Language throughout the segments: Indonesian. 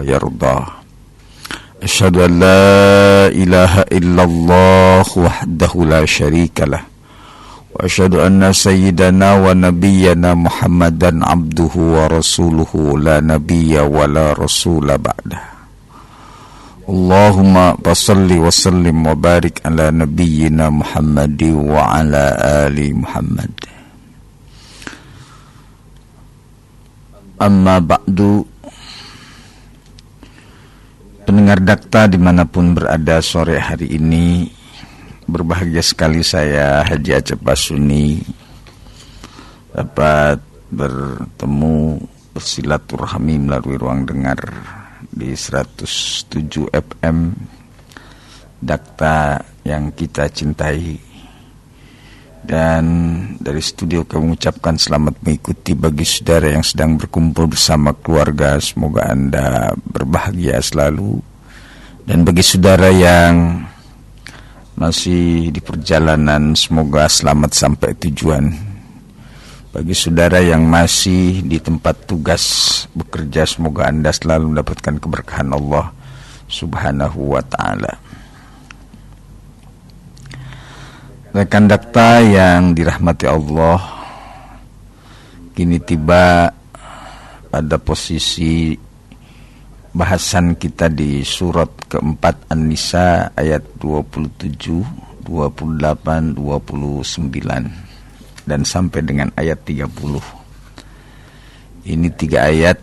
ويرضى. أشهد أن لا إله إلا الله وحده لا شريك له وأشهد أن سيدنا ونبينا محمدا عبده ورسوله لا نبي ولا رسول بعده. اللهم صل وسلم وبارك على نبينا محمد وعلى آل محمد. Amma ba'du. Pendengar Dakta dimanapun berada sore hari ini, berbahagia sekali saya Haji Acep Basuni dapat bertemu bersilaturahmi melalui ruang dengar di 107 FM Dakta yang kita cintai. Dan dari studio kami mengucapkan selamat mengikuti bagi saudara yang sedang berkumpul bersama keluarga. Semoga Anda berbahagia selalu. Dan bagi saudara yang masih di perjalanan, semoga selamat sampai tujuan. Bagi saudara yang masih di tempat tugas bekerja, semoga Anda selalu mendapatkan keberkahan Allah Subhanahu wa ta'ala. Rekan Dakta yang dirahmati Allah, kini tiba pada posisi bahasan kita di surat keempat An-Nisa ayat 27, 28, 29 dan sampai dengan ayat 30. Ini 3 ayat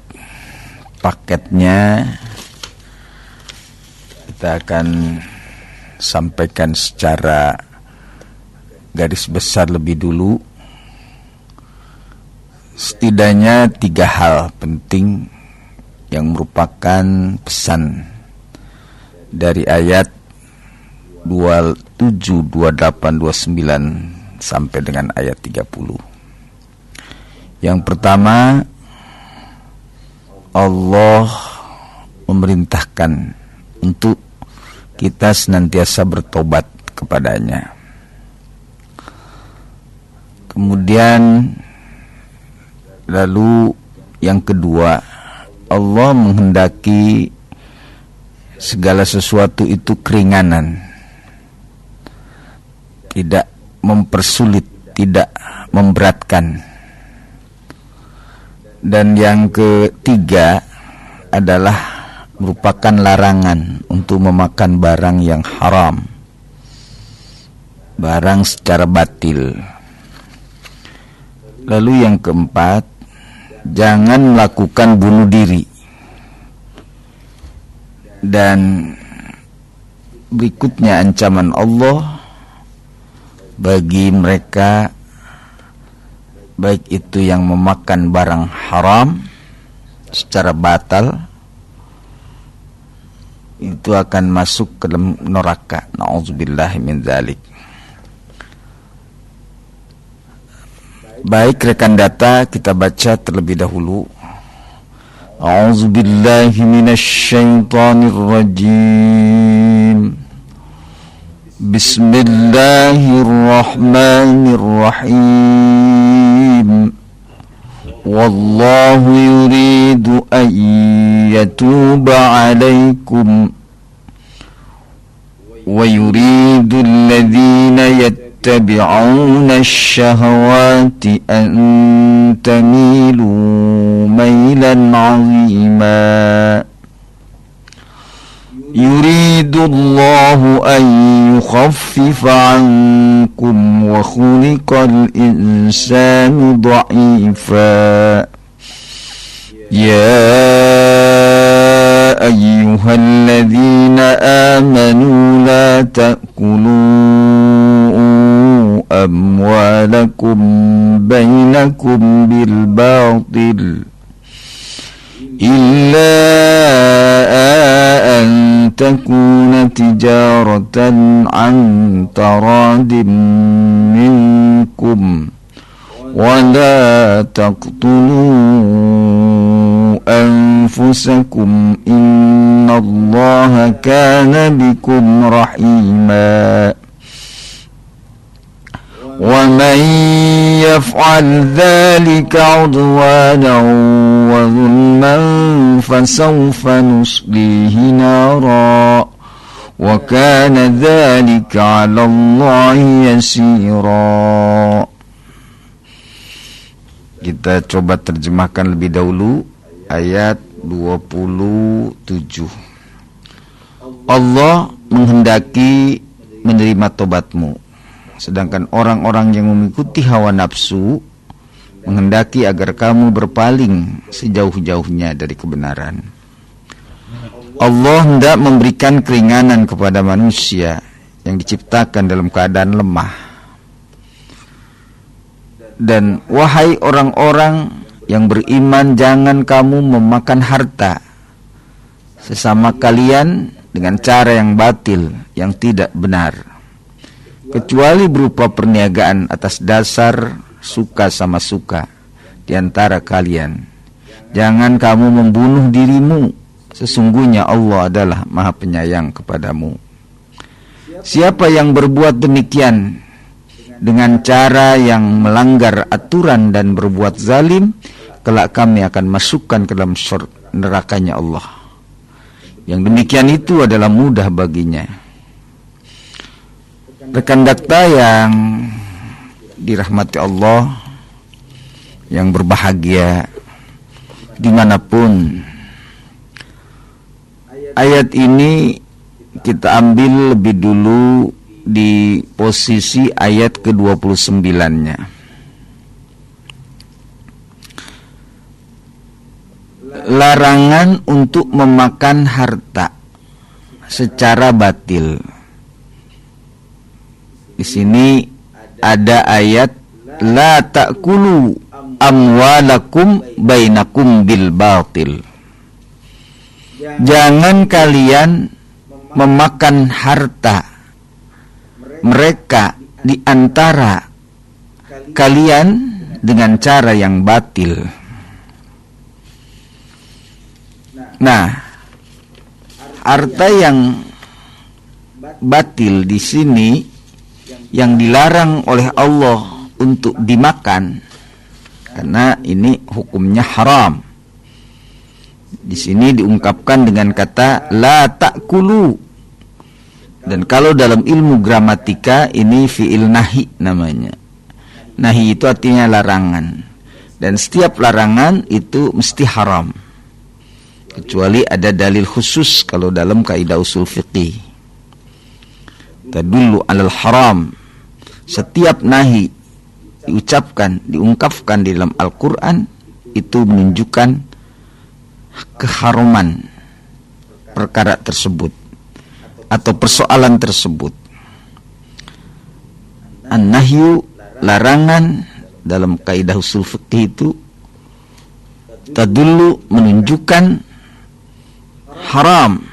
paketnya kita akan sampaikan secara garis besar lebih dulu. Setidaknya 3 hal penting yang merupakan pesan dari ayat 27, 28, 29 sampai dengan ayat 30. Yang pertama, Allah memerintahkan untuk kita senantiasa bertobat kepadanya. Kemudian lalu yang kedua, Allah menghendaki segala sesuatu itu keringanan, tidak mempersulit, tidak memberatkan. Dan yang ketiga adalah merupakan larangan untuk memakan barang yang haram, barang secara batil. Lalu yang keempat, jangan melakukan bunuh diri. Dan berikutnya ancaman Allah bagi mereka, baik itu yang memakan barang haram secara batal, itu akan masuk ke dalam neraka. Na'udzubillahi min dzalik. Baik rekan Data, kita baca terlebih dahulu. A'udzubillahi minasyaitonirrajim. Bismillahirrahmanirrahim. Wallahu yuridu an yatuba 'alaikum wa yuridu alladhina يتبعون الشهوات أن تميلوا ميلا عظيما يريد الله أن يخفف عنكم وخلق الإنسان ضعيفا يا أيها الذين آمنوا لا تأكلوا أموالكم بينكم بالباطل إلا أن تكون تجارة عن تراض منكم ولا تقتلوا أنفسكم إن الله كان بكم رحيما ومن يفعل ذلك عدوانا وظلما فسوف نصليه نارا وكان ذلك على الله يسيرا. Kita coba terjemahkan lebih dahulu ayat 27. Allah menghendaki menerima tobatmu, sedangkan orang-orang yang mengikuti hawa nafsu menghendaki agar kamu berpaling sejauh-jauhnya dari kebenaran. Allah hendak memberikan keringanan kepada manusia yang diciptakan dalam keadaan lemah. Dan wahai orang-orang yang beriman, jangan kamu memakan harta sesama kalian dengan cara yang batil, yang tidak benar, kecuali berupa perniagaan atas dasar suka sama suka di antara kalian. Jangan kamu membunuh dirimu, sesungguhnya Allah adalah Maha Penyayang kepadamu. Siapa yang berbuat demikian dengan cara yang melanggar aturan dan berbuat zalim, kelak kami akan masukkan ke dalam nerakanya Allah. Yang demikian itu adalah mudah baginya. Rekan dakta yang dirahmati Allah, yang berbahagia dimanapun, ayat ini kita ambil lebih dulu di posisi ayat ke-29-nya. Larangan untuk memakan harta secara batil. Di sini ada ayat la ta'kulu amwalakum bainakum bil batil. Jangan kalian memakan harta mereka di antara kalian dengan cara yang batil. Nah, harta yang batil di sini yang dilarang oleh Allah untuk dimakan, karena ini hukumnya haram. Di sini diungkapkan dengan kata la ta'kulu. Dan kalau dalam ilmu gramatika ini fi'il nahi namanya. Nahi itu artinya larangan. Dan setiap larangan itu mesti haram, kecuali ada dalil khusus kalau dalam kaidah usul fiqih. Tadullu alal haram. Setiap nahi diucapkan, diungkapkan di dalam Al-Quran, itu menunjukkan keharuman perkara tersebut atau persoalan tersebut. An-nahyu, larangan dalam kaidah usul fiqih itu tadullu, menunjukkan haram.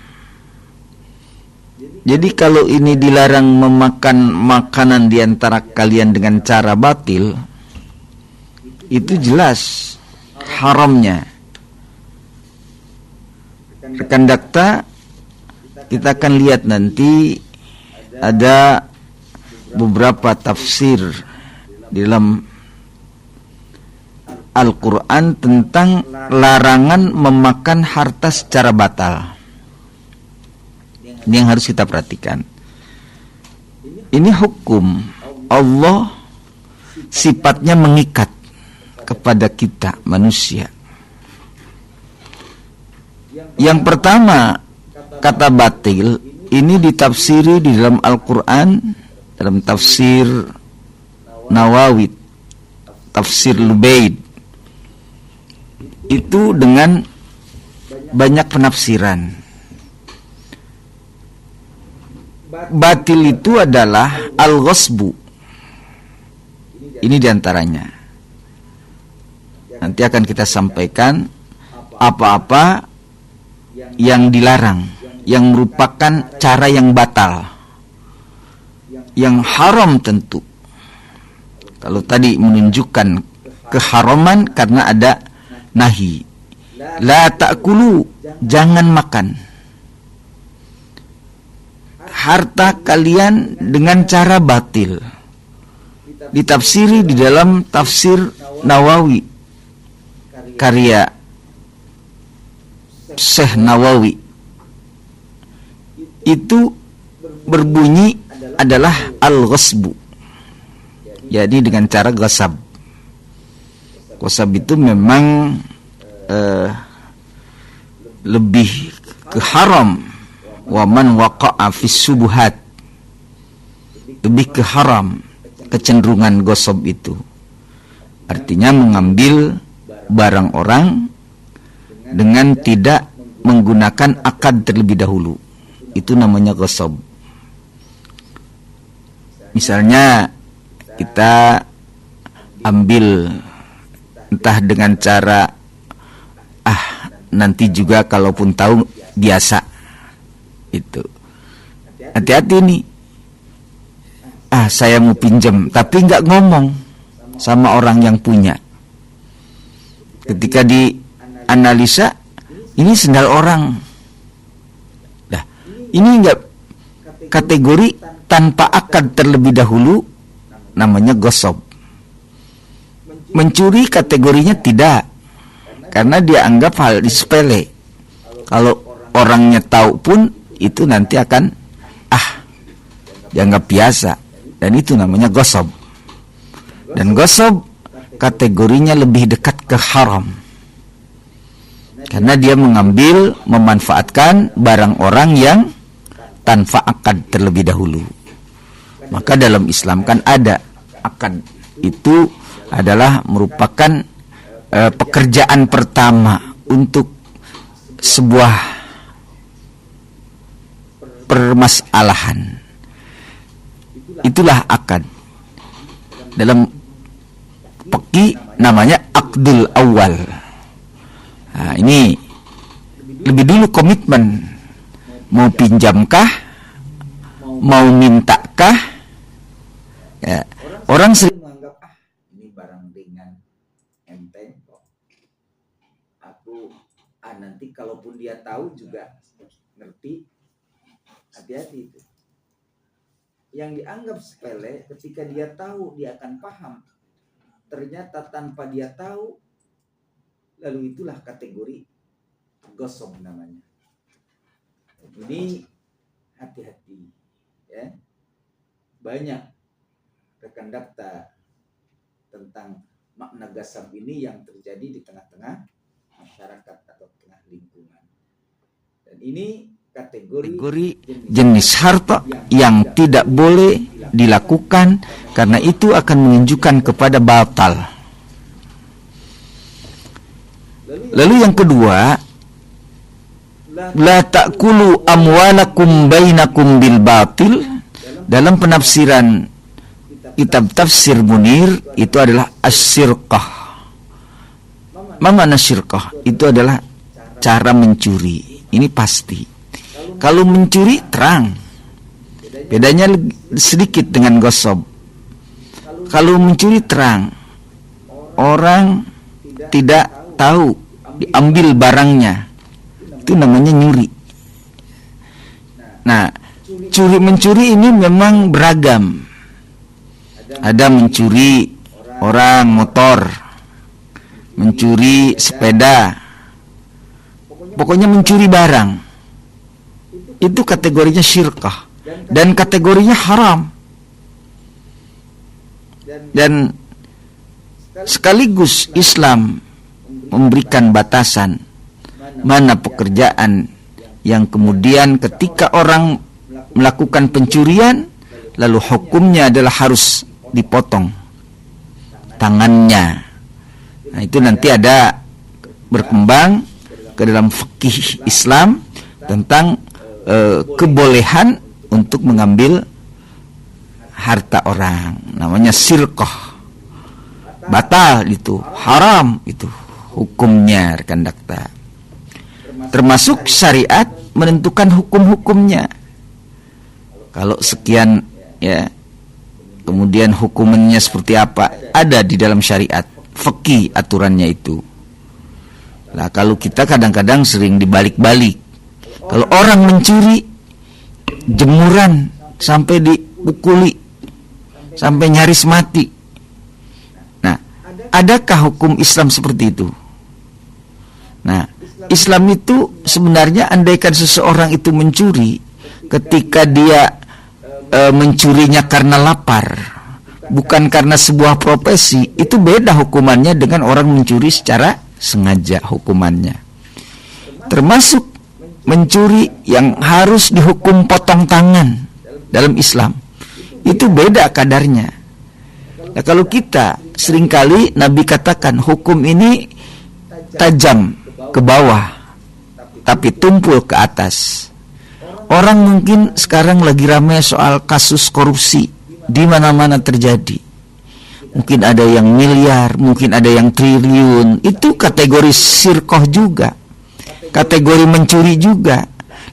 Jadi kalau ini dilarang memakan makanan di antara kalian dengan cara batil, itu jelas haramnya. Rekan dakta, kita akan lihat nanti ada beberapa tafsir di dalam Al-Quran tentang larangan memakan harta secara batal. Ini yang harus kita perhatikan. Ini hukum Allah, sifatnya mengikat kepada kita manusia. Yang pertama, kata batil ini ditafsiri di dalam Al-Quran, dalam tafsir Nawawi, tafsir Lubaid, itu dengan banyak penafsiran. Batil itu adalah al-ghasbu. Ini diantaranya. Nanti akan kita sampaikan apa-apa yang dilarang, yang merupakan cara yang batal, yang haram tentu. Kalau tadi menunjukkan keharaman karena ada nahi, la ta'kulu, jangan makan harta kalian dengan cara batil. ditafsiri di dalam tafsir Nawawi, karya Syekh Nawawi. Itu berbunyi adalah al-ghasbu. Jadi dengan cara ghasab. Ghasab itu memang lebih ke haram. Wa man waqa'a fis subuhat, lebih ke haram kecenderungan ghasab itu. Artinya mengambil barang orang dengan tidak menggunakan akad terlebih dahulu. Itu namanya ghasab. Misalnya kita ambil entah dengan cara nanti juga kalaupun tahu biasa. Itu hati-hati nih, saya mau pinjam tapi nggak ngomong sama orang yang punya. Ketika dianalisa, ini sendal orang. Nah, ini enggak kategori tanpa akad terlebih dahulu, namanya ghasab. Mencuri kategorinya tidak, karena dia anggap hal sepele. Kalau orangnya tahu pun itu nanti akan dianggap biasa, dan itu namanya ghasab. Dan ghasab kategorinya lebih dekat ke haram, karena dia mengambil, memanfaatkan barang orang yang tanpa akad terlebih dahulu. Maka dalam Islam kan ada akad. Itu adalah merupakan pekerjaan pertama untuk sebuah permasalahan. Itulah akad. Dalam fikih namanya akdul awal. Nah, ini lebih dulu komitmen. Mau pinjamkah? Mau mintakah? Ya, orang sering menganggap ini barang ringan, enteng kok. Aku nanti kalaupun dia tahu juga ngerti. Hati-hati itu. Yang dianggap sepele ketika dia tahu dia akan paham. Ternyata tanpa dia tahu, lalu itulah kategori ghasab namanya. Ini hati-hati, ya. Banyak rekan dakta tentang makna ghasab ini yang terjadi di tengah-tengah masyarakat atau tengah lingkungan. Dan ini kategori jenis harta yang tidak boleh dilakukan, karena itu akan menunjukkan kepada batal. Lalu yang kedua, la ta'kulu amwalakum bainakum bil batil. Dalam penafsiran kitab tafsir Munir itu adalah asyirqah. Mana syirqah? Itu adalah cara mencuri. Ini pasti. Kalau mencuri terang, bedanya sedikit dengan ghasab. Kalau mencuri terang, orang tidak tahu, diambil barangnya, itu namanya nyuri. Nah, mencuri ini memang beragam. Ada mencuri orang motor, mencuri sepeda, pokoknya mencuri barang. Itu kategorinya syirkah, dan kategorinya haram. Dan sekaligus Islam memberikan batasan mana pekerjaan yang kemudian ketika orang melakukan pencurian, lalu hukumnya adalah harus dipotong tangannya. Nah, itu nanti ada berkembang ke dalam fikih Islam tentang kebolehan untuk mengambil harta orang, namanya sirqah. Batal itu, haram itu hukumnya, rekan dakta. Termasuk syariat menentukan hukum-hukumnya. Kalau sekian, ya, kemudian hukumannya seperti apa, ada di dalam syariat fikih aturannya itu. Nah, kalau kita kadang-kadang sering dibalik-balik. Kalau orang mencuri jemuran sampai dipukuli, sampai nyaris mati, adakah hukum Islam seperti itu? Nah, Islam itu sebenarnya andaikan seseorang itu mencuri, ketika dia mencurinya karena lapar, bukan karena sebuah profesi, itu beda hukumannya dengan orang mencuri secara sengaja hukumannya. Termasuk mencuri yang harus dihukum potong tangan dalam Islam, itu beda kadarnya. Nah, kalau kita seringkali Nabi katakan hukum ini tajam ke bawah tapi tumpul ke atas. Orang mungkin sekarang lagi ramai soal kasus korupsi, di mana-mana terjadi. Mungkin ada yang miliar, mungkin ada yang triliun. Itu kategori sirkoh juga, kategori mencuri juga.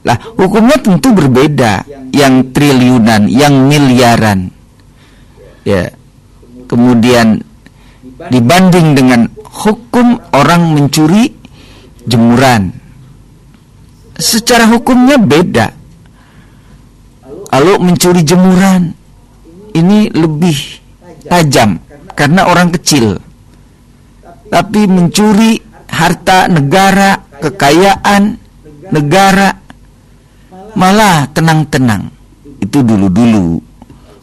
Lah, hukumnya tentu berbeda. Yang triliunan, yang miliaran, ya. Kemudian dibanding dengan hukum orang mencuri jemuran, secara hukumnya beda. Kalau mencuri jemuran ini lebih tajam karena orang kecil. Tapi mencuri harta negara, kekayaan negara, malah tenang-tenang. Itu dulu-dulu.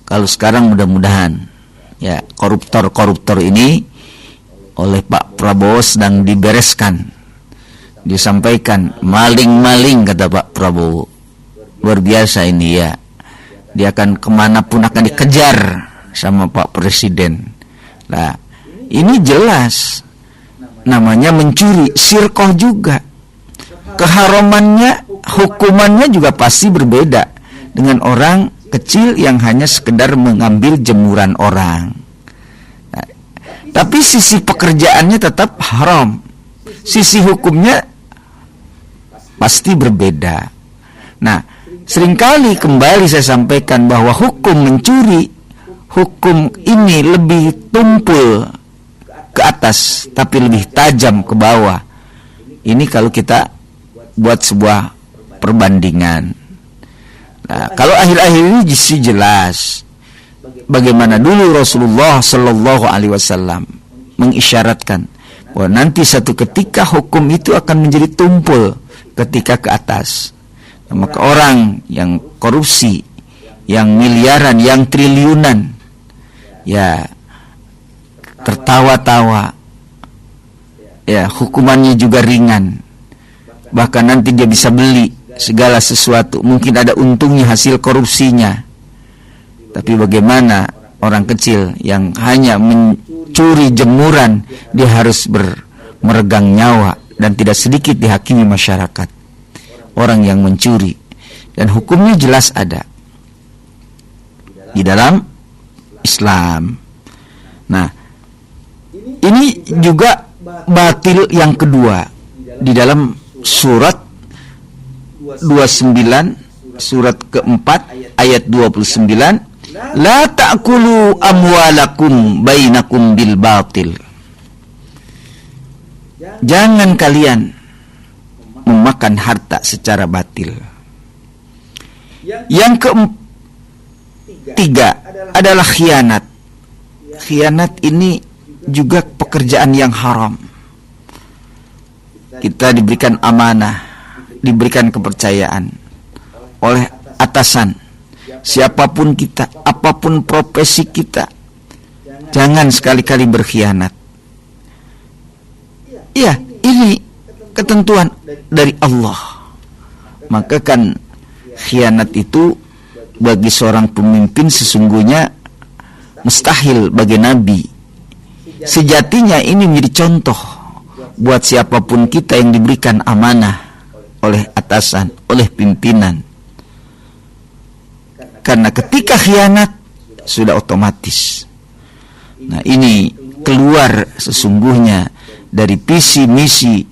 Kalau sekarang mudah-mudahan ya koruptor-koruptor ini oleh Pak Prabowo sedang dibereskan. Disampaikan maling-maling, kata Pak Prabowo. Luar biasa ini ya. Dia akan kemanapun akan dikejar sama Pak Presiden. Nah, ini jelas namanya mencuri, sirkoh juga. Keharamannya, hukumannya juga pasti berbeda dengan orang kecil yang hanya sekedar mengambil jemuran orang. Nah, tapi sisi pekerjaannya tetap haram. Sisi hukumnya pasti berbeda. Nah, seringkali kembali saya sampaikan bahwa hukum mencuri, hukum ini lebih tumpul ke atas tapi lebih tajam ke bawah. Ini kalau kita buat sebuah perbandingan. Nah, kalau akhir-akhir ini jelas bagaimana dulu Rasulullah Shallallahu Alaihi Wasallam mengisyaratkan bahwa nanti satu ketika hukum itu akan menjadi tumpul ketika ke atas. Nah, maka orang yang korupsi, yang miliaran, yang triliunan, ya tertawa-tawa, ya hukumannya juga ringan. Bahkan nanti dia bisa beli segala sesuatu, mungkin ada untungnya hasil korupsinya. Tapi bagaimana orang kecil yang hanya mencuri jemuran, dia harus meregang nyawa, dan tidak sedikit dihakimi masyarakat orang yang mencuri, dan hukumnya jelas ada di dalam Islam. Nah, ini juga batil yang kedua di dalam surat 29, surat keempat ayat 29, la ta'kulu amwalakum bainakum bil batil. Jangan kalian memakan harta secara batil. Yang ketiga adalah khianat. Khianat ini juga pekerjaan yang haram. Kita diberikan amanah, diberikan kepercayaan oleh atasan, siapapun kita, apapun profesi kita, jangan sekali-kali berkhianat. Iya, ini ketentuan dari Allah. Maka kan khianat itu bagi seorang pemimpin sesungguhnya mustahil bagi Nabi. Sejatinya ini menjadi contoh buat siapapun kita yang diberikan amanah oleh atasan, oleh pimpinan. Karena ketika khianat sudah otomatis. Nah, ini keluar sesungguhnya dari visi misi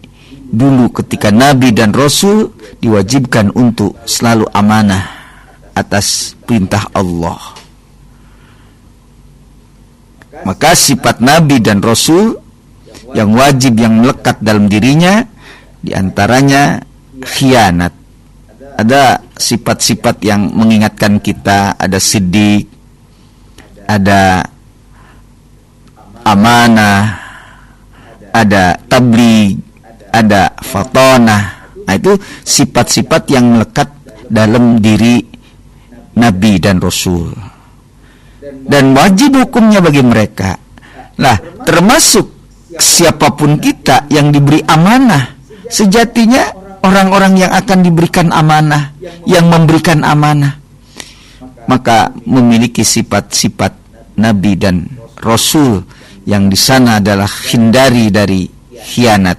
dulu ketika Nabi dan Rasul diwajibkan untuk selalu amanah atas perintah Allah. Maka sifat Nabi dan Rasul yang wajib, yang melekat dalam dirinya, diantaranya khianat. Ada sifat-sifat yang mengingatkan kita, ada siddiq, ada amanah, ada tabligh, ada fatonah. Nah, itu sifat-sifat yang melekat dalam diri Nabi dan Rasul, dan wajib hukumnya bagi mereka. Nah, termasuk siapapun kita yang diberi amanah, sejatinya orang-orang yang akan diberikan amanah, yang memberikan amanah, maka memiliki sifat-sifat Nabi dan Rasul, yang di sana adalah hindari dari khianat,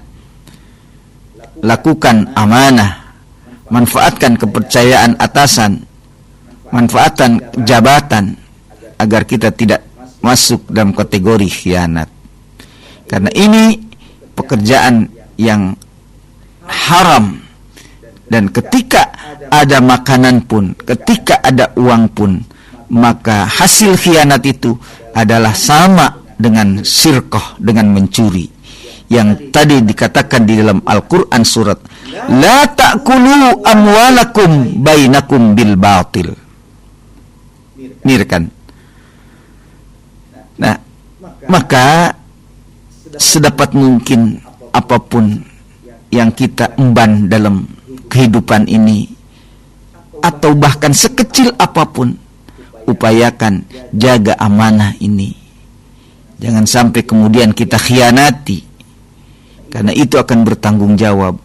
lakukan amanah, manfaatkan kepercayaan atasan, manfaatkan jabatan, agar kita tidak masuk dalam kategori khianat. Karena ini pekerjaan yang haram, dan ketika ada makanan pun, ketika ada uang pun, maka hasil khianat itu adalah sama dengan sirqah, dengan mencuri, yang tadi dikatakan di dalam Al-Quran surat la ta'kulu amwalakum bainakum bil batil. Mirkan. Nah, maka sedapat mungkin apapun yang kita emban dalam kehidupan ini, atau bahkan sekecil apapun, upayakan jaga amanah ini. Jangan sampai kemudian kita khianati, karena itu akan bertanggung jawab.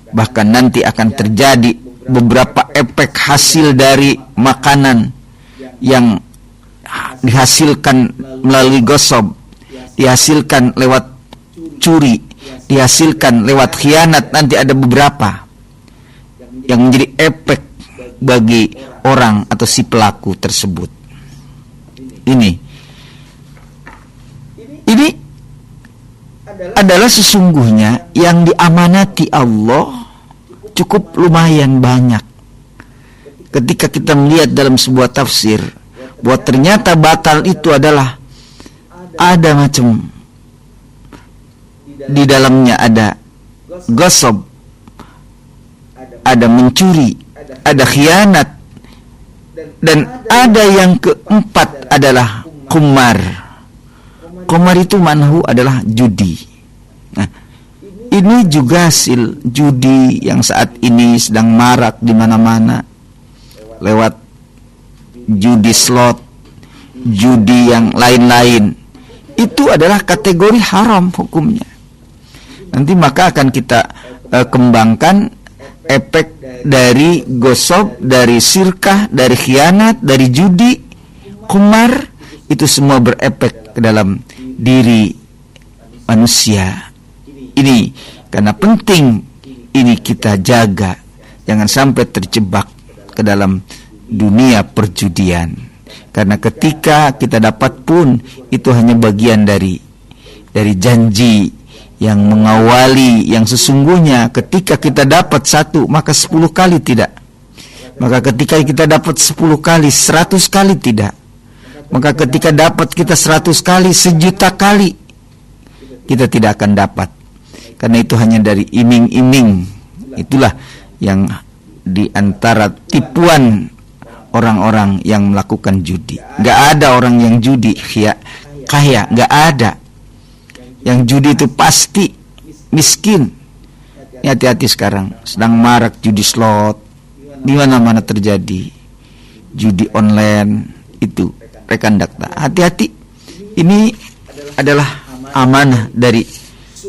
Bahkan nanti akan terjadi beberapa efek hasil dari makanan yang dihasilkan melalui gosok, dihasilkan lewat curi, dihasilkan lewat khianat. Nanti ada beberapa yang menjadi efek bagi orang atau si pelaku tersebut. Ini adalah sesungguhnya yang diamanati Allah cukup lumayan banyak. Ketika kita melihat dalam sebuah tafsir bahwa ternyata batal itu adalah ada macam, di dalamnya ada gosok, ada mencuri, ada khianat, dan ada yang keempat adalah qumar. Qumar itu manhu adalah judi. Nah, ini juga hasil judi yang saat ini sedang marak di mana-mana, lewat judi slot, judi yang lain-lain. Itu adalah kategori haram hukumnya. Nanti maka akan kita kembangkan efek dari gosok, dari sirkah, dari khianat, dari judi, qumar. Itu semua berefek ke dalam diri manusia. Ini karena penting ini kita jaga, jangan sampai terjebak ke dalam dunia perjudian. Karena ketika kita dapat pun itu hanya bagian dari janji yang mengawali, yang sesungguhnya ketika kita dapat satu maka 10 kali tidak. Maka ketika kita dapat 10 kali 100 kali tidak. Maka ketika dapat kita 100 kali 1.000.000 kali kita tidak akan dapat. Karena itu hanya dari iming-iming. Itulah yang di antara tipuan orang-orang yang melakukan judi. Gak ada orang yang judi kaya, gak ada. Yang judi itu pasti miskin. Ini hati-hati sekarang, sedang marak judi slot, di mana-mana terjadi judi online itu, rekan dakta. Hati-hati, ini adalah amanah dari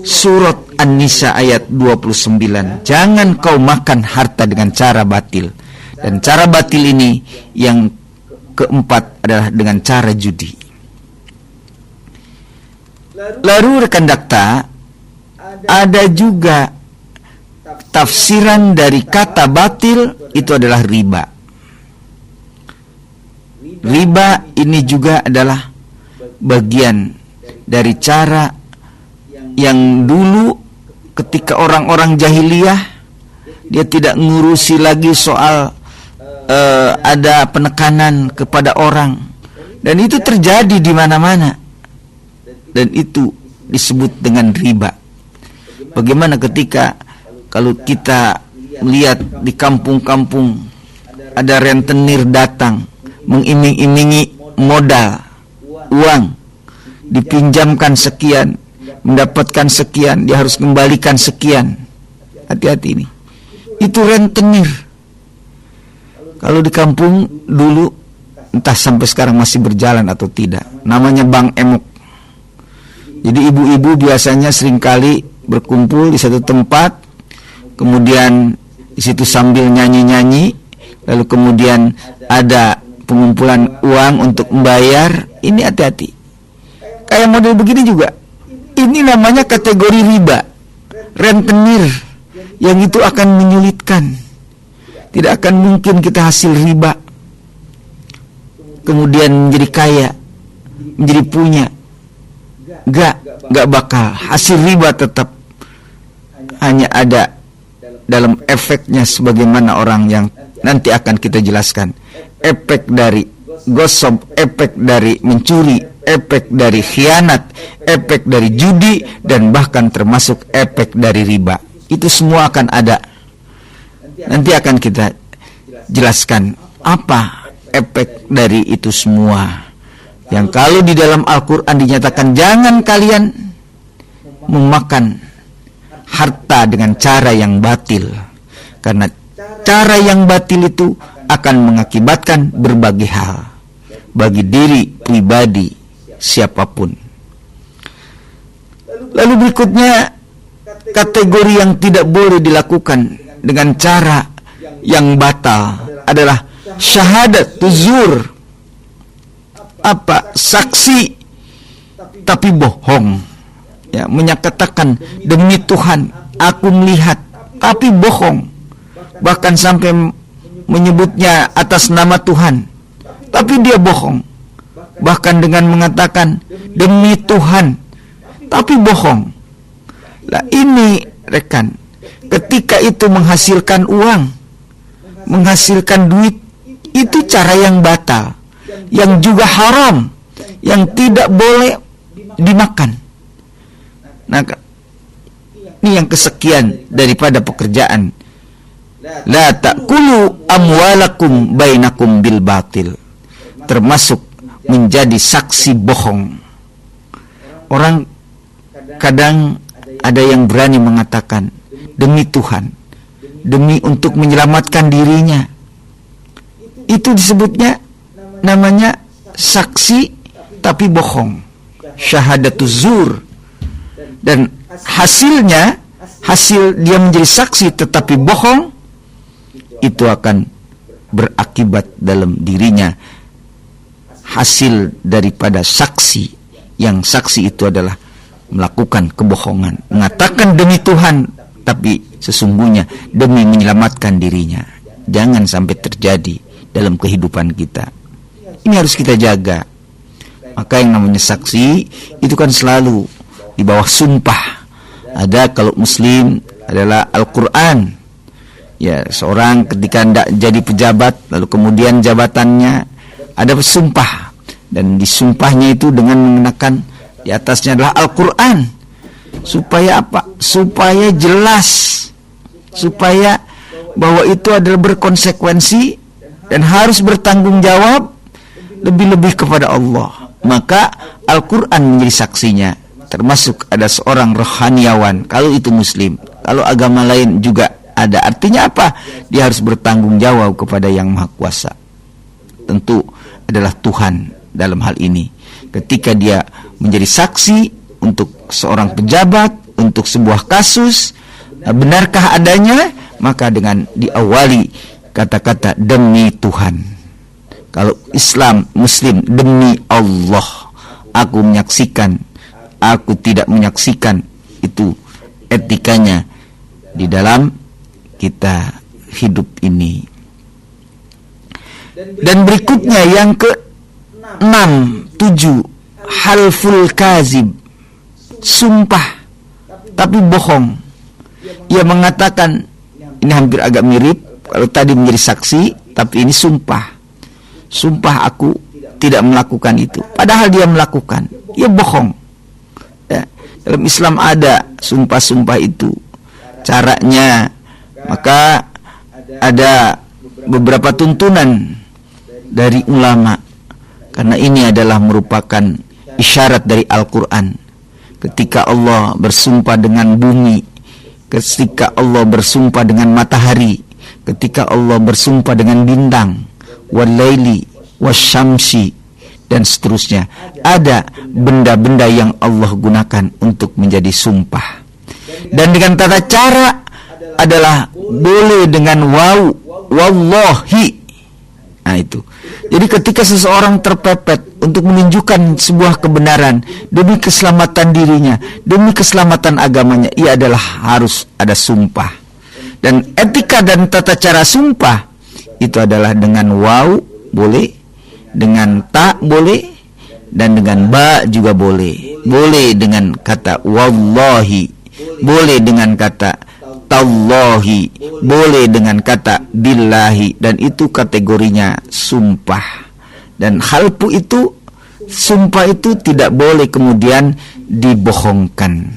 surat An-Nisa ayat 29. Jangan kau makan harta dengan cara batil. Dan cara batil ini yang keempat adalah dengan cara judi. Lalu rekan dakta, ada juga tafsiran dari kata batil, itu adalah riba. Riba ini juga adalah bagian dari cara yang dulu ketika orang-orang jahiliyah, dia tidak ngurusi lagi soal ada penekanan kepada orang, dan itu terjadi di mana-mana, dan itu disebut dengan riba. Bagaimana ketika kalau kita melihat di kampung-kampung ada rentenir datang mengiming-imingi modal, uang, dipinjamkan sekian, mendapatkan sekian, dia harus kembalikan sekian. Hati-hati ini. Itu rentenir. Kalau di kampung dulu, entah sampai sekarang masih berjalan atau tidak, namanya Bank Emok. Jadi ibu-ibu biasanya seringkali berkumpul di satu tempat, kemudian di situ sambil nyanyi-nyanyi, lalu kemudian ada pengumpulan uang untuk membayar. Ini hati-hati. Kayak model begini juga. Ini namanya kategori riba, rentenir, yang itu akan menyulitkan. Tidak akan mungkin kita hasil riba kemudian menjadi kaya, menjadi punya. Gak bakal. Hasil riba tetap hanya ada dalam efeknya, sebagaimana orang yang nanti akan kita jelaskan. Efek dari gosok, efek dari mencuri, efek dari khianat, efek dari judi, dan bahkan termasuk efek dari riba. Itu semua akan ada. Nanti akan kita jelaskan apa efek dari itu semua. Yang kalau di dalam Al-Quran dinyatakan jangan kalian memakan harta dengan cara yang batil, karena cara yang batil itu akan mengakibatkan berbagai hal bagi diri pribadi siapapun. Lalu berikutnya, kategori yang tidak boleh dilakukan dengan cara yang batal adalah syahadat tuzur. Apa? Saksi tapi bohong. Ya, menyatakan demi Tuhan aku melihat, tapi bohong. Bahkan sampai menyebutnya atas nama Tuhan, tapi dia bohong. Bahkan dengan mengatakan demi Tuhan, tapi bohong. Lah ini rekan, ketika itu menghasilkan uang, menghasilkan duit, itu cara yang batal, yang juga haram, yang tidak boleh dimakan. Nah, ini yang kesekian daripada pekerjaan. La ta'kulu amwalakum bainakum bil batil, termasuk menjadi saksi bohong. Orang kadang ada yang berani mengatakan demi Tuhan, demi untuk menyelamatkan dirinya. Itu disebutnya namanya saksi tapi bohong, syahadatuz zur. Dan hasilnya, hasil dia menjadi saksi tetapi bohong, itu akan berakibat dalam dirinya hasil daripada saksi, yang saksi itu adalah melakukan kebohongan, mengatakan demi Tuhan tapi sesungguhnya demi menyelamatkan dirinya. Jangan sampai terjadi dalam kehidupan kita. Ini harus kita jaga. Maka yang namanya saksi itu kan selalu di bawah sumpah. Ada kalau muslim adalah Al-Quran. Ya, seorang ketika tidak jadi pejabat, lalu kemudian jabatannya ada sumpah, dan disumpahnya itu dengan mengenakan di atasnya adalah Al-Quran. Supaya apa? Supaya jelas, supaya bahwa itu adalah berkonsekuensi dan harus bertanggung jawab lebih-lebih kepada Allah. Maka Al-Quran menjadi saksinya. Termasuk ada seorang rohaniawan, kalau itu muslim. Kalau agama lain juga ada. Artinya apa? Dia harus bertanggung jawab kepada yang maha kuasa. Tentu adalah Tuhan dalam hal ini. Ketika dia menjadi saksi untuk seorang pejabat, untuk sebuah kasus, benarkah adanya? Maka dengan diawali kata-kata demi Tuhan. Kalau Islam, Muslim, demi Allah, aku menyaksikan, aku tidak menyaksikan. Itu etikanya di dalam kita hidup ini. Dan berikutnya yang ke-6, 7, halful kazib, sumpah tapi bohong. Ia mengatakan, ini hampir agak mirip, kalau tadi menjadi saksi, tapi ini sumpah. Sumpah aku tidak melakukan itu, padahal dia melakukan. Ia bohong. Ya, dalam Islam ada sumpah-sumpah itu caranya. Maka ada beberapa tuntunan dari ulama, karena ini adalah merupakan isyarat dari Al-Quran. ketika Allah bersumpah dengan bumi, ketika Allah bersumpah dengan matahari, ketika Allah bersumpah dengan bintang, wal-laili wasyamsi, dan seterusnya. Ada benda-benda yang Allah gunakan untuk menjadi sumpah. Dan dengan tata cara adalah boleh dengan waw, wallahi. Nah itu. Jadi ketika seseorang terpepet untuk menunjukkan sebuah kebenaran demi keselamatan dirinya, demi keselamatan agamanya, ia adalah harus ada sumpah. Dan etika dan tata cara sumpah itu adalah dengan waw boleh, dengan ta boleh, dan dengan ba juga boleh. Boleh dengan kata wallahi, boleh dengan kata tallahi, boleh dengan kata billahi, dan itu kategorinya sumpah. Dan halfu itu, sumpah itu tidak boleh kemudian dibohongkan.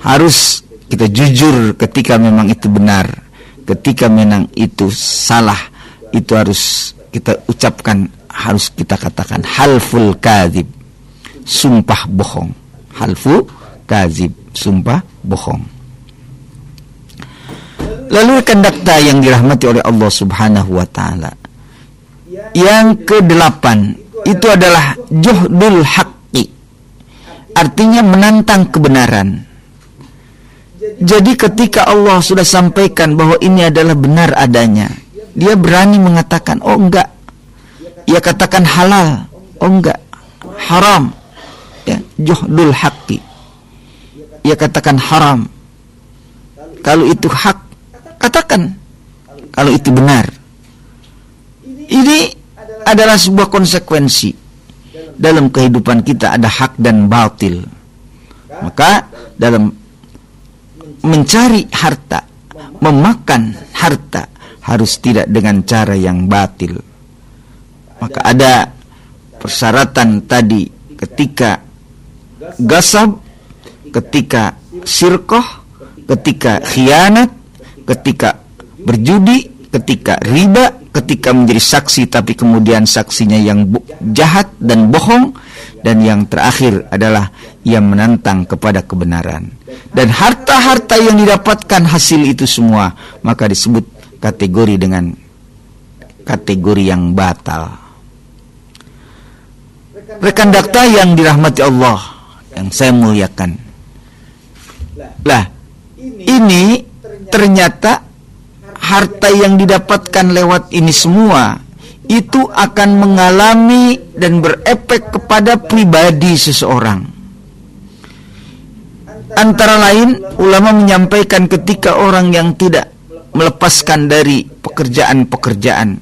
Harus kita jujur ketika memang itu benar, ketika memang itu salah, itu harus kita ucapkan, harus kita katakan halful kadzib, sumpah bohong. Halfu kadzib, sumpah bohong. Lalu rekan dakta yang dirahmati oleh Allah Subhanahu wa taala, yang ke-8 itu adalah juhdul haqqi, artinya menantang kebenaran. Jadi ketika Allah sudah sampaikan bahwa ini adalah benar adanya, dia berani mengatakan oh enggak. Ia katakan halal, oh enggak, haram. Ya, juhdul haqqi. Ia katakan haram. Kalau itu hak, katakan. Kalau itu benar. Ini adalah sebuah konsekuensi. Dalam kehidupan kita ada hak dan batil. Maka dalam mencari harta, memakan harta, harus tidak dengan cara yang batil. Maka ada persyaratan tadi ketika gasab, ketika sirkoh, ketika khianat, ketika berjudi, ketika riba, ketika menjadi saksi tapi kemudian saksinya yang jahat dan bohong, dan yang terakhir adalah ia menantang kepada kebenaran. Dan harta-harta yang didapatkan hasil itu semua maka disebut kategori dengan kategori yang batal. Rekan dakta yang dirahmati Allah, yang saya muliakan, lah ini ternyata harta yang didapatkan lewat ini semua itu akan mengalami dan berefek kepada pribadi seseorang. Antara lain, ulama menyampaikan ketika orang yang tidak melepaskan dari pekerjaan-pekerjaan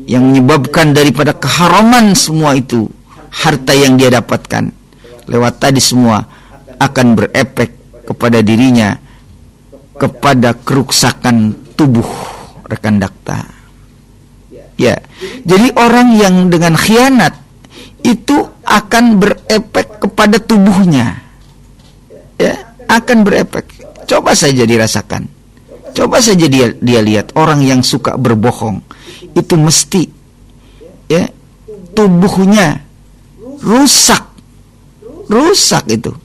yang menyebabkan daripada keharaman semua itu, harta yang dia dapatkan lewat tadi semua akan berefek kepada dirinya, kepada kerusakan tubuh, rekan dakta. Ya, jadi orang yang dengan khianat itu akan berefek kepada tubuhnya. Ya, akan berefek. Coba saja dirasakan. Coba saja dia lihat orang yang suka berbohong itu mesti ya tubuhnya rusak itu.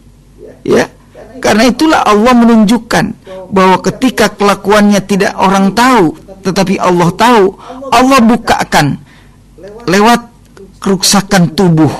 Ya. Karena itulah Allah menunjukkan bahwa ketika kelakuannya tidak orang tahu, tetapi Allah tahu, Allah bukakan lewat kerusakan tubuh,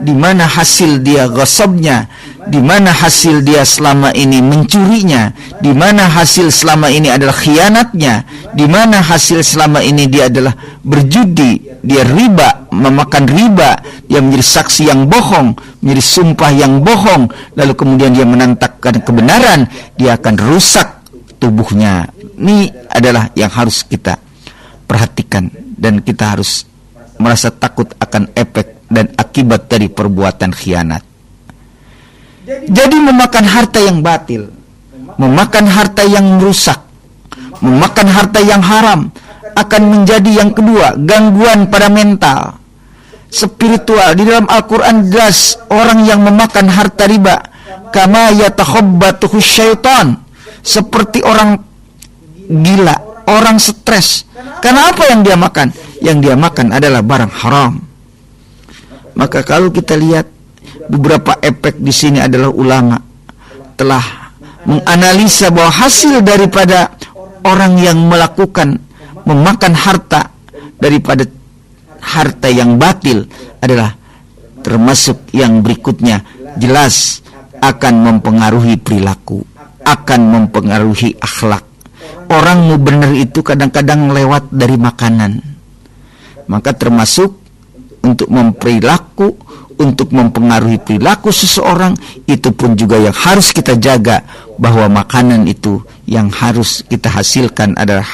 di mana hasil dia ghasabnya, di mana hasil dia selama ini mencurinya, di mana hasil selama ini adalah khianatnya, di mana hasil selama ini dia adalah berjudi, dia riba, memakan riba, dia menjadi saksi yang bohong, menjadi sumpah yang bohong, lalu kemudian dia menantangkan kebenaran, dia akan rusak tubuhnya. Ini adalah yang harus kita perhatikan, dan kita harus merasa takut akan efek dan akibat dari perbuatan khianat. Jadi memakan harta yang batil, memakan harta yang merusak, memakan harta yang haram akan menjadi yang kedua, gangguan pada mental, spiritual. Di dalam Al-Quran jelas orang yang memakan harta riba, kama yatakhabbatuhu syaitan, seperti orang gila, orang stres. Karena apa yang dia makan? Yang dia makan adalah barang haram. Maka kalau kita lihat beberapa efek di sini adalah ulama telah menganalisa bahwa hasil daripada orang yang memakan harta daripada harta yang batil adalah termasuk yang berikutnya, jelas akan mempengaruhi perilaku, akan mempengaruhi akhlak. Orang mau benar itu kadang-kadang lewat dari makanan. Maka termasuk untuk untuk mempengaruhi perilaku seseorang, itu pun juga yang harus kita jaga, bahwa makanan itu yang harus kita hasilkan adalah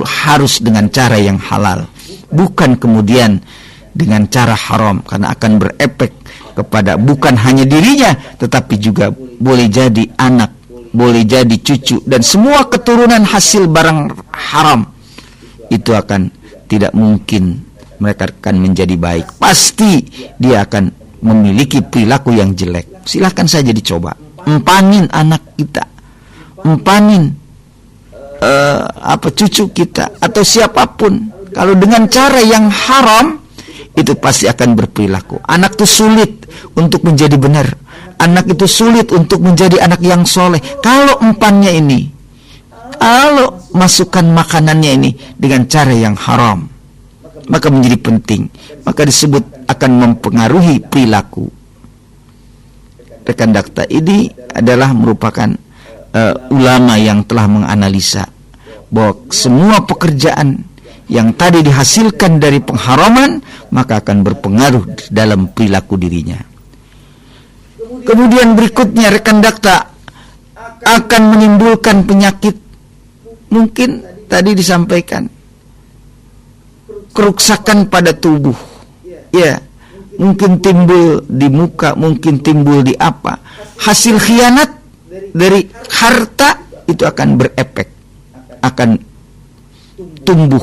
harus dengan cara yang halal, bukan kemudian dengan cara haram, karena akan berefek kepada bukan hanya dirinya, tetapi juga boleh jadi anak, boleh jadi cucu, dan semua keturunan hasil barang haram. Itu akan tidak mungkin mereka akan menjadi baik. Pasti dia akan memiliki perilaku yang jelek. Silakan saja dicoba. Empanin anak kita, empanin cucu kita atau siapapun. Kalau dengan cara yang haram, itu pasti akan berperilaku. Anak itu sulit untuk menjadi benar. Anak itu sulit untuk menjadi anak yang soleh. Kalau empannya ini, kalau masukkan makanannya ini dengan cara yang haram, maka menjadi penting. Maka disebut akan mempengaruhi perilaku. Rekan Dakta, ini adalah merupakan ulama yang telah menganalisa bahwa semua pekerjaan yang tadi dihasilkan dari pengharaman, maka akan berpengaruh dalam perilaku dirinya. Kemudian berikutnya, rekan Dakta, akan menimbulkan penyakit. Mungkin tadi disampaikan kerusakan pada tubuh, ya, mungkin timbul di muka, mungkin timbul di apa. Hasil khianat dari harta itu akan berefek, akan tumbuh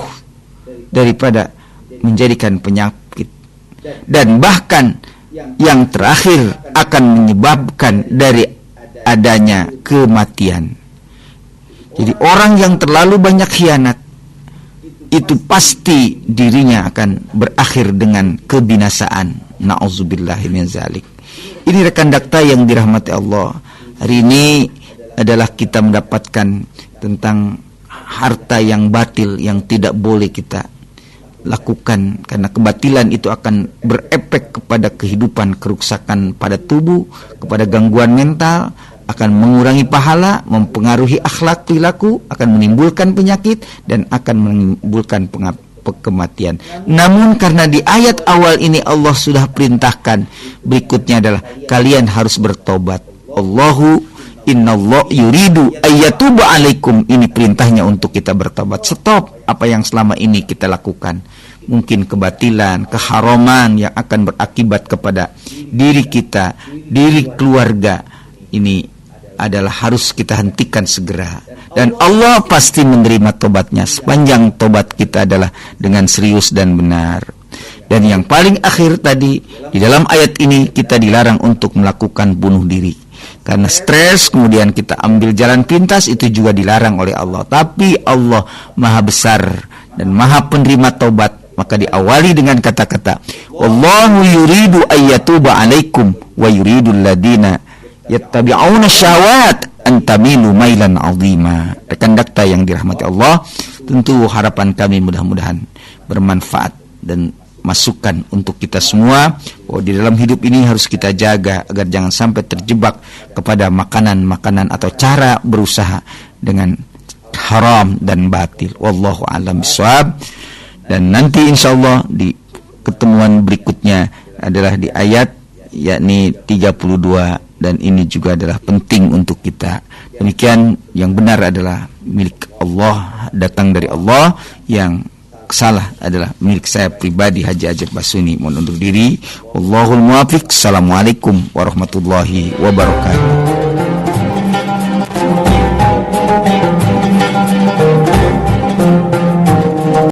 daripada menjadikan penyakit, dan bahkan yang terakhir akan menyebabkan dari adanya kematian. Jadi orang yang terlalu banyak khianat, itu pasti dirinya akan berakhir dengan kebinasaan. Na'udzubillahi min zalik. Ini rekan Dakta yang dirahmati Allah, hari ini adalah kita mendapatkan tentang harta yang batil yang tidak boleh kita lakukan, karena kebatilan itu akan berefek kepada kehidupan, kerusakan pada tubuh, kepada gangguan mental, akan mengurangi pahala, mempengaruhi akhlak perilaku, akan menimbulkan penyakit, dan akan menimbulkan kematian. Namun karena di ayat awal ini Allah sudah perintahkan, berikutnya adalah kalian harus bertobat. Allahu innallahu yuridu ayyatuba alaikum. Ini perintahnya untuk kita bertobat. Stop apa yang selama ini kita lakukan. Mungkin kebatilan, keharaman yang akan berakibat kepada diri kita, diri keluarga. Ini adalah harus kita hentikan segera. Dan Allah pasti menerima tobatnya sepanjang tobat kita adalah dengan serius dan benar. Dan yang paling akhir tadi, di dalam ayat ini kita dilarang untuk melakukan bunuh diri. Karena stres, kemudian kita ambil jalan pintas, itu juga dilarang oleh Allah. Tapi Allah Maha Besar dan Maha Penerima Tobat. Maka diawali dengan kata-kata, Wallahu yuridu ayyatuba alaikum wa yuridul ladina yattabi'una syahawat antamilu mailan azima. Rekan Dakta yang dirahmati Allah, tentu harapan kami mudah-mudahan bermanfaat dan masukan untuk kita semua, bahwa di dalam hidup ini harus kita jaga agar jangan sampai terjebak kepada makanan-makanan atau cara berusaha dengan haram dan batil. Wallahu a'lam bishawab. Dan nanti insyaallah di pertemuan berikutnya adalah di ayat yakni 32, dan ini juga adalah penting untuk kita. Demikian, yang benar adalah milik Allah, datang dari Allah. Yang salah adalah milik saya pribadi, Haji Ajat Basuni. Mohon undur diri. Wallahul muwaffiq. Assalamualaikum warahmatullahi wabarakatuh.